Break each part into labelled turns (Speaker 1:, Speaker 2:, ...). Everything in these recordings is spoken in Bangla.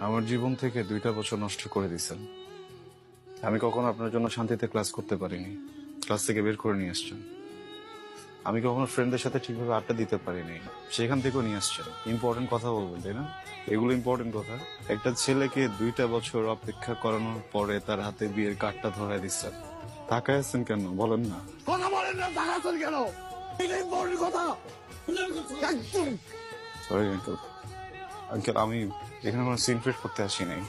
Speaker 1: আমার জীবন থেকে 2টা বছর নষ্ট করে দিয়েছেন। আমি কখনো আপনার জন্য শান্তিতে ক্লাস করতে পারিনি, ক্লাস থেকে বের করে নিয়ে আসছেন। আমি কখনো ফ্রেন্ডদের সাথে ঠিকভাবে আড্ডা দিতে পারিনি, সেখান থেকেও নিয়ে আসছেন। ইম্পর্টেন্ট কথা বলবেন, তাই না? এগুলো ইম্পর্টেন্ট কথা। একটা ছেলেকে 2টা বছর অপেক্ষা করানোর পরে তার হাতে বিয়ের কার্ডটা ধরায় দিচ্ছেন। তাকায় আছেন কেন বলেন না?
Speaker 2: কথা বলেন না, তাকাচ্ছেন কেন? এটা ইম্পর্টেন্ট কথা।
Speaker 1: সরি আঙ্কেল, আঙ্কেল আমি এখানে কোনো সিন ক্রিয়েট করতে আসি নাই।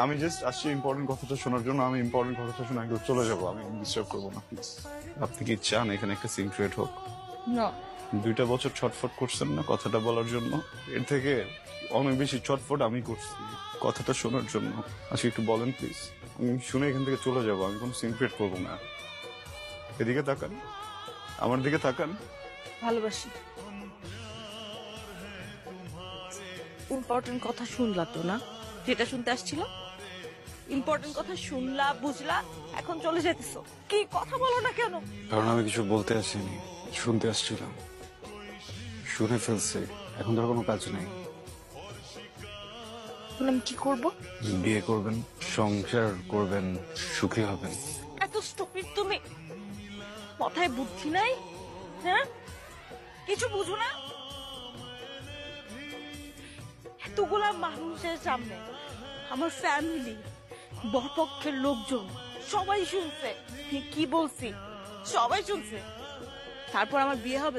Speaker 1: আমি জাস্ট আসছি ইম্পর্টেন্ট কথাটা শোনার জন্য। আমি ইম্পর্টেন্ট কথাটা শুনে আঙ্কেল চলে যাবো, আমি ডিস্টার্ব করবো না প্লিজ। আপনি কি চান এখানে একটা সিন ক্রিয়েট হোক?
Speaker 3: না
Speaker 1: 2টা বছর ছটফট করছেন না কথাটা বলার জন্য, এর থেকে অনেক বেশি ছটফট আমি করছি কথাটা শোনার জন্য। আজকে একটু বলেন প্লিজ, আমি শুনে এখান থেকে চলে যাবো। আমি কোনো সিন ক্রিয়েট করবো না। এদিকে তাকান, আমার দিকে তাকান।
Speaker 3: ভালোবাসি। ইম্পর্টেন্ট কথা শুনলা তো না, যেটা শুনতে আসছিল? ইম্পর্টেন্ট কথা শুনলা, বুঝলা, এখন চলে যেতেছো। কি কথা বলো না কেন?
Speaker 1: কারণ আমি কিছু বলতে আসিনি, শুনতে আসছিলাম। শুনে ফেলছি, এখন ধর কোনো কাজ নেই।
Speaker 3: এখন আমি কি করব?
Speaker 1: বিয়ে করবেন, সংসার করবেন, সুখী হবেন।
Speaker 3: এত স্টুপিড তুমি? মাথায় বুদ্ধি নাই? হ্যাঁ, কিছু বুঝো না? এতগুলা মানুষের সামনে আমার ফ্যামিলি, বরপক্ষের লোকজন সবাই শুনছে কি বলছি, সবাই শুনছে। তারপর আমার বিয়ে হবে।